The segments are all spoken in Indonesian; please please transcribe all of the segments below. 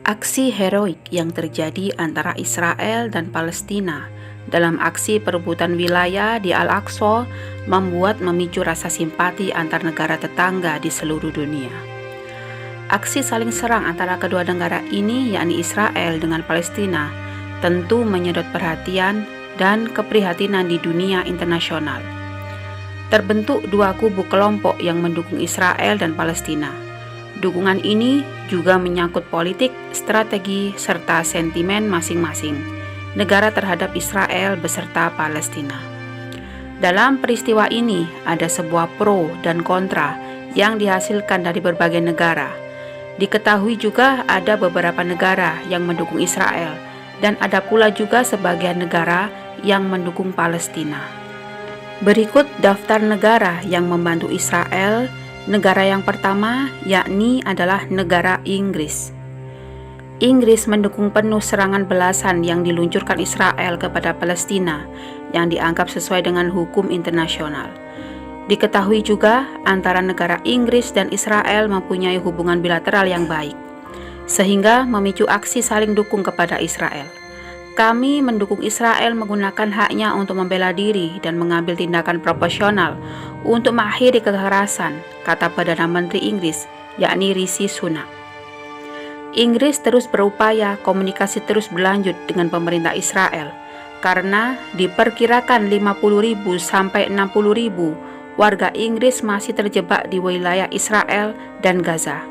Aksi heroik yang terjadi antara Israel dan Palestina dalam aksi perebutan wilayah di Al-Aqsa membuat memicu rasa simpati antar negara tetangga di seluruh dunia. Aksi saling serang antara kedua negara ini, yakni Israel dengan Palestina, tentu menyedot perhatian dan keprihatinan di dunia internasional. Terbentuk dua kubu kelompok yang mendukung Israel dan Palestina. Dukungan ini juga menyangkut politik, strategi, serta sentimen masing-masing negara terhadap Israel beserta Palestina. Dalam peristiwa ini ada sebuah pro dan kontra yang dihasilkan dari berbagai negara. Diketahui juga ada beberapa negara yang mendukung Israel dan ada pula juga sebagian negara yang mendukung Palestina. Berikut daftar negara yang membantu Israel. Negara yang pertama yakni adalah negara Inggris. Inggris mendukung penuh serangan belasan yang diluncurkan Israel kepada Palestina yang dianggap sesuai dengan hukum internasional. Diketahui juga antara negara Inggris dan Israel mempunyai hubungan bilateral yang baik, sehingga memicu aksi saling dukung kepada Israel. Kami mendukung Israel menggunakan haknya untuk membela diri dan mengambil tindakan proporsional untuk mengakhiri kekerasan, kata Perdana Menteri Inggris, yakni Rishi Sunak. Inggris terus berupaya komunikasi terus berlanjut dengan pemerintah Israel karena diperkirakan 50.000 sampai 60.000 warga Inggris masih terjebak di wilayah Israel dan Gaza.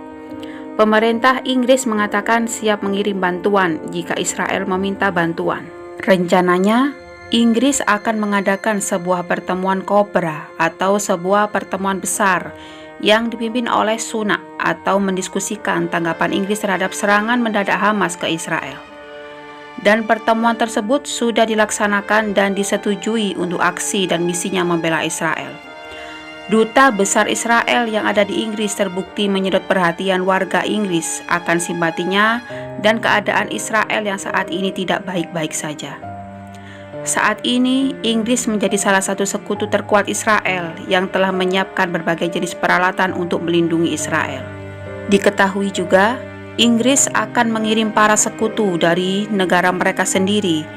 Pemerintah Inggris mengatakan siap mengirim bantuan jika Israel meminta bantuan. Rencananya, Inggris akan mengadakan sebuah pertemuan kobra atau sebuah pertemuan besar yang dipimpin oleh Sunak atau mendiskusikan tanggapan Inggris terhadap serangan mendadak Hamas ke Israel. Dan pertemuan tersebut sudah dilaksanakan dan disetujui untuk aksi dan misinya membela Israel. Duta Besar Israel yang ada di Inggris terbukti menyedot perhatian warga Inggris akan simpatinya dan keadaan Israel yang saat ini tidak baik-baik saja. Saat ini, Inggris menjadi salah satu sekutu terkuat Israel yang telah menyiapkan berbagai jenis peralatan untuk melindungi Israel. Diketahui juga, Inggris akan mengirim para sekutu dari negara mereka sendiri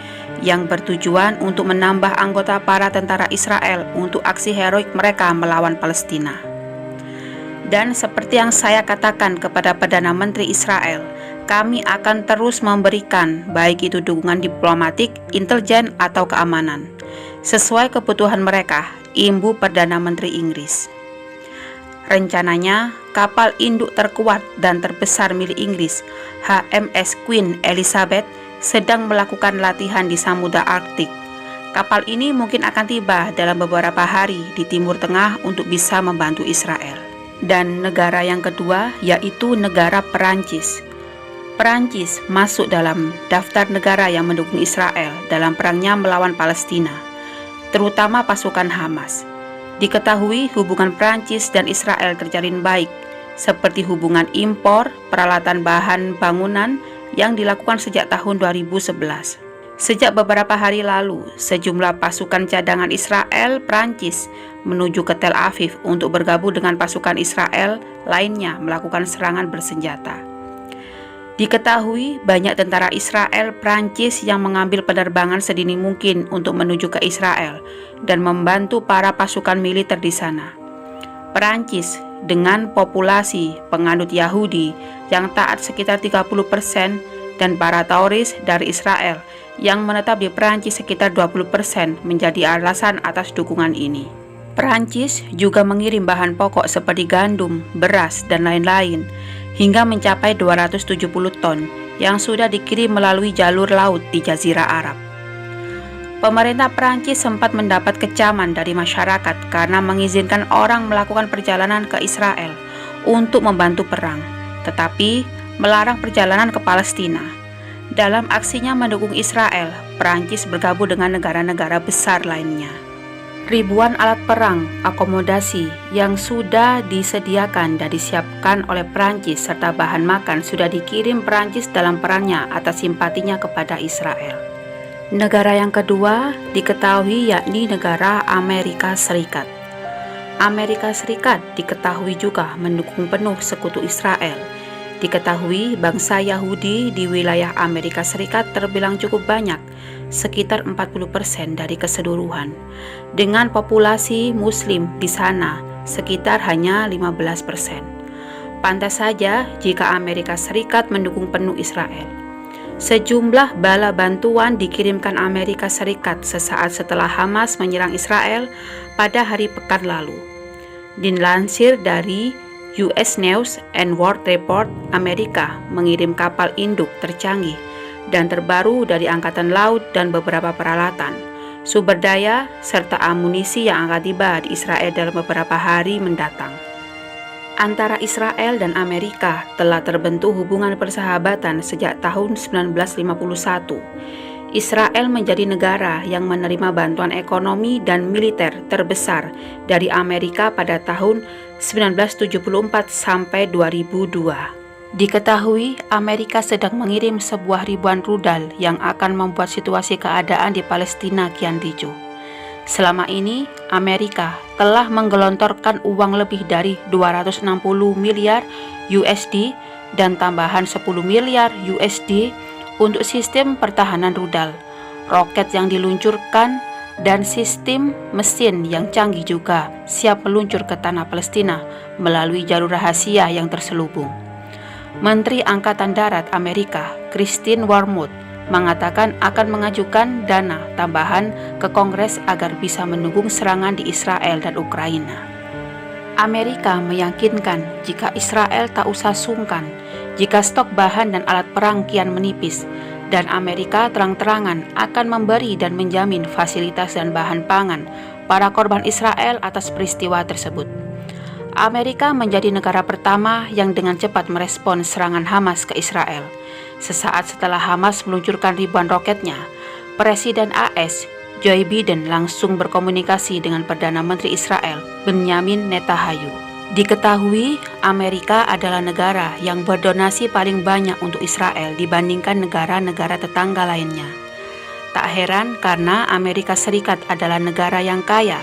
yang bertujuan untuk menambah anggota para tentara Israel untuk aksi heroik mereka melawan Palestina. Dan seperti yang saya katakan kepada Perdana Menteri Israel, kami akan terus memberikan baik itu dukungan diplomatik, intelijen, atau keamanan sesuai kebutuhan mereka, imbu Perdana Menteri Inggris. Rencananya, kapal induk terkuat dan terbesar milik Inggris, HMS Queen Elizabeth, sedang melakukan latihan di Samudra Arktik. Kapal ini mungkin akan tiba dalam beberapa hari di Timur Tengah untuk bisa membantu Israel. Dan negara yang kedua yaitu negara Perancis. Perancis masuk dalam daftar negara yang mendukung Israel dalam perangnya melawan Palestina, terutama pasukan Hamas. Diketahui hubungan Perancis dan Israel terjalin baik, seperti hubungan impor, peralatan bahan bangunan, yang dilakukan sejak tahun 2011. Sejak beberapa hari lalu, sejumlah pasukan cadangan Israel Prancis menuju ke Tel Aviv untuk bergabung dengan pasukan Israel lainnya melakukan serangan bersenjata. Diketahui banyak tentara Israel Prancis yang mengambil penerbangan sedini mungkin untuk menuju ke Israel dan membantu para pasukan militer di sana. Prancis dengan populasi penganut Yahudi yang taat sekitar 30% dan para Tauris dari Israel yang menetap di Perancis sekitar 20% menjadi alasan atas dukungan ini. Perancis juga mengirim bahan pokok seperti gandum, beras, dan lain-lain hingga mencapai 270 ton yang sudah dikirim melalui jalur laut di Jazirah Arab. Pemerintah Perancis sempat mendapat kecaman dari masyarakat karena mengizinkan orang melakukan perjalanan ke Israel untuk membantu perang, tetapi melarang perjalanan ke Palestina. Dalam aksinya mendukung Israel, Perancis bergabung dengan negara-negara besar lainnya. Ribuan alat perang, akomodasi yang sudah disediakan dan disiapkan oleh Perancis serta bahan makan sudah dikirim Perancis dalam perannya atas simpatinya kepada Israel. Negara yang kedua diketahui yakni negara Amerika Serikat. Amerika Serikat diketahui juga mendukung penuh sekutu Israel Diketahui bangsa Yahudi di wilayah Amerika Serikat terbilang cukup banyak, sekitar 40% dari keseluruhan, dengan populasi Muslim di sana sekitar hanya 15%. Pantas saja jika Amerika Serikat mendukung penuh Israel. Sejumlah bala bantuan dikirimkan Amerika Serikat sesaat setelah Hamas menyerang Israel pada hari pekan lalu. Dilansir dari US News and World Report, Amerika mengirim kapal induk tercanggih dan terbaru dari Angkatan Laut dan beberapa peralatan, sumber daya, serta amunisi yang akan tiba di Israel dalam beberapa hari mendatang. Antara Israel dan Amerika telah terbentuk hubungan persahabatan sejak tahun 1951. Israel menjadi negara yang menerima bantuan ekonomi dan militer terbesar dari Amerika pada tahun 1974 sampai 2002. Diketahui Amerika sedang mengirim sebuah ribuan rudal yang akan membuat situasi keadaan di Palestina kian ricuh. Selama ini, Amerika telah menggelontorkan uang lebih dari 260 miliar USD dan tambahan 10 miliar USD untuk sistem pertahanan rudal, roket yang diluncurkan, dan sistem mesin yang canggih juga siap meluncur ke tanah Palestina melalui jalur rahasia yang terselubung. Menteri Angkatan Darat Amerika, Christine Wormuth, mengatakan akan mengajukan dana tambahan ke Kongres agar bisa mendukung serangan di Israel dan Ukraina. Amerika meyakinkan jika Israel tak usah sungkan jika stok bahan dan alat perang kian menipis, dan Amerika terang-terangan akan memberi dan menjamin fasilitas dan bahan pangan para korban Israel atas peristiwa tersebut. Amerika menjadi negara pertama yang dengan cepat merespons serangan Hamas ke Israel. Sesaat setelah Hamas meluncurkan ribuan roketnya, Presiden AS Joe Biden langsung berkomunikasi dengan Perdana Menteri Israel Benjamin Netanyahu. Diketahui Amerika adalah negara yang berdonasi paling banyak untuk Israel dibandingkan negara-negara tetangga lainnya. Tak heran karena Amerika Serikat adalah negara yang kaya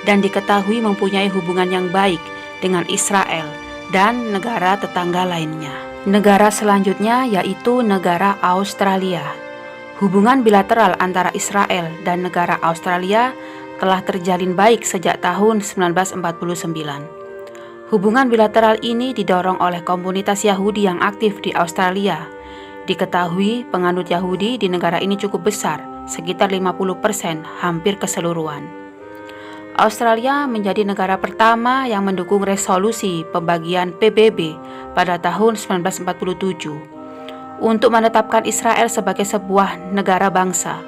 dan diketahui mempunyai hubungan yang baik dengan Israel dan negara tetangga lainnya. Negara selanjutnya yaitu negara Australia. Hubungan bilateral antara Israel dan negara Australia telah terjalin baik sejak tahun 1949. Hubungan bilateral ini didorong oleh komunitas Yahudi yang aktif di Australia. Diketahui penganut Yahudi di negara ini cukup besar, sekitar 50%, hampir keseluruhan. Australia menjadi negara pertama yang mendukung resolusi pembagian PBB pada tahun 1947 untuk menetapkan Israel sebagai sebuah negara bangsa.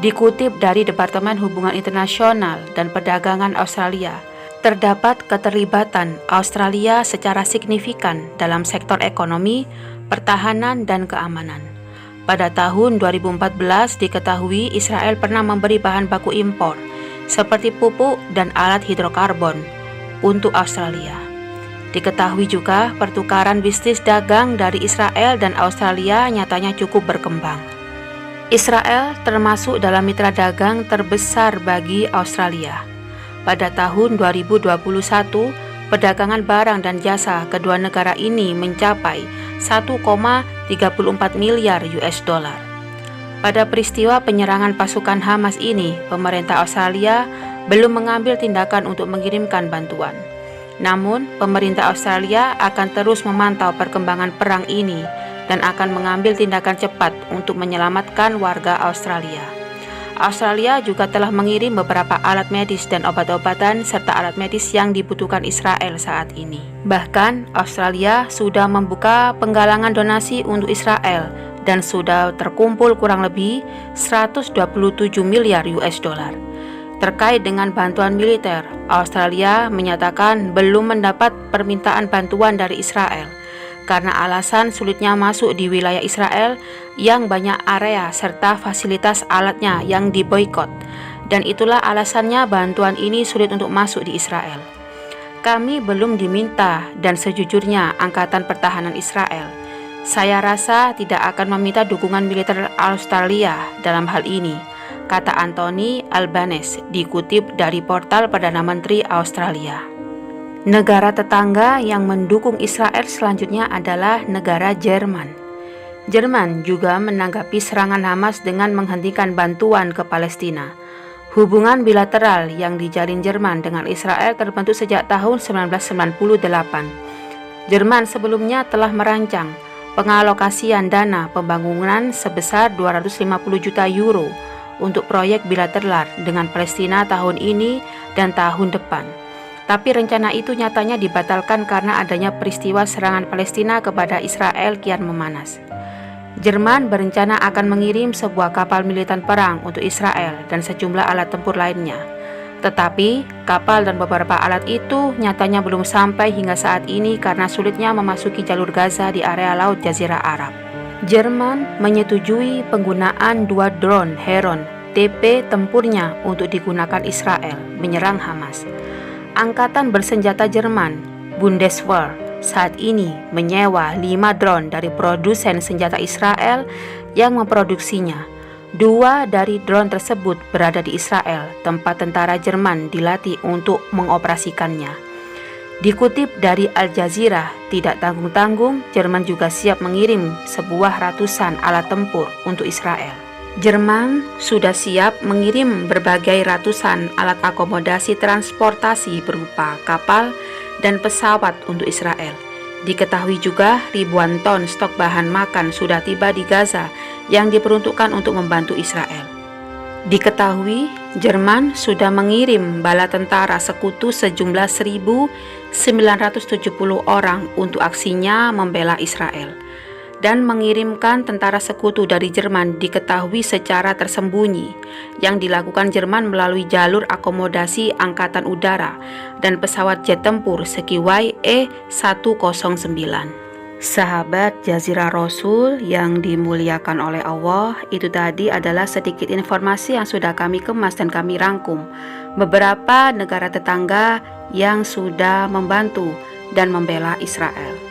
Dikutip dari Departemen Hubungan Internasional dan Perdagangan Australia, terdapat keterlibatan Australia secara signifikan dalam sektor ekonomi, pertahanan, dan keamanan. Pada tahun 2014 diketahui Israel pernah memberi bahan baku impor seperti pupuk dan alat hidrokarbon untuk Australia. Diketahui juga pertukaran bisnis dagang dari Israel dan Australia nyatanya cukup berkembang. Israel termasuk dalam mitra dagang terbesar bagi Australia. Pada tahun 2021, perdagangan barang dan jasa kedua negara ini mencapai 1,34 miliar US dollar. Pada peristiwa penyerangan pasukan Hamas ini, pemerintah Australia belum mengambil tindakan untuk mengirimkan bantuan. Namun, pemerintah Australia akan terus memantau perkembangan perang ini dan akan mengambil tindakan cepat untuk menyelamatkan warga Australia. Australia juga telah mengirim beberapa alat medis dan obat-obatan serta alat medis yang dibutuhkan Israel saat ini. Bahkan, Australia sudah membuka penggalangan donasi untuk Israel dan sudah terkumpul kurang lebih 127 miliar US dollar. Terkait dengan bantuan militer, Australia menyatakan belum mendapat permintaan bantuan dari Israel karena alasan sulitnya masuk di wilayah Israel yang banyak area serta fasilitas alatnya yang diboikot, dan itulah alasannya bantuan ini sulit untuk masuk di Israel. Kami belum diminta dan sejujurnya Angkatan Pertahanan Israel, saya rasa tidak akan meminta dukungan militer Australia dalam hal ini, kata Anthony Albanese dikutip dari portal Perdana Menteri Australia. Negara tetangga yang mendukung Israel selanjutnya adalah negara Jerman. Jerman juga menanggapi serangan Hamas dengan menghentikan bantuan ke Palestina. Hubungan bilateral yang dijalin Jerman dengan Israel terbentuk sejak tahun 1998. Jerman sebelumnya telah merancang pengalokasian dana pembangunan sebesar 250 juta euro untuk proyek bilateral dengan Palestina tahun ini dan tahun depan. Tapi rencana itu nyatanya dibatalkan karena adanya peristiwa serangan Palestina kepada Israel kian memanas. Jerman berencana akan mengirim sebuah kapal militan perang untuk Israel dan sejumlah alat tempur lainnya. Tetapi, kapal dan beberapa alat itu nyatanya belum sampai hingga saat ini karena sulitnya memasuki jalur Gaza di area Laut Jazirah Arab. Jerman menyetujui penggunaan 2 drone Heron TP tempurnya untuk digunakan Israel menyerang Hamas. Angkatan bersenjata Jerman, Bundeswehr, saat ini menyewa 5 drone dari produsen senjata Israel yang memproduksinya. 2 dari drone tersebut berada di Israel, tempat tentara Jerman dilatih untuk mengoperasikannya. Dikutip dari Al Jazeera, tidak tanggung-tanggung, Jerman juga siap mengirim sebuah ratusan alat tempur untuk Israel. Jerman sudah siap mengirim berbagai ratusan alat akomodasi transportasi berupa kapal dan pesawat untuk Israel. Diketahui juga ribuan ton stok bahan makan sudah tiba di Gaza yang diperuntukkan untuk membantu Israel. Diketahui Jerman sudah mengirim bala tentara sekutu sejumlah 1.970 orang untuk aksinya membela Israel. Dan mengirimkan tentara sekutu dari Jerman diketahui secara tersembunyi yang dilakukan Jerman melalui jalur akomodasi angkatan udara dan pesawat jet tempur Sekiway E-109. Sahabat Jazirah Rasul yang dimuliakan oleh Allah, itu tadi adalah sedikit informasi yang sudah kami kemas dan kami rangkum. Beberapa negara tetangga yang sudah membantu dan membela Israel.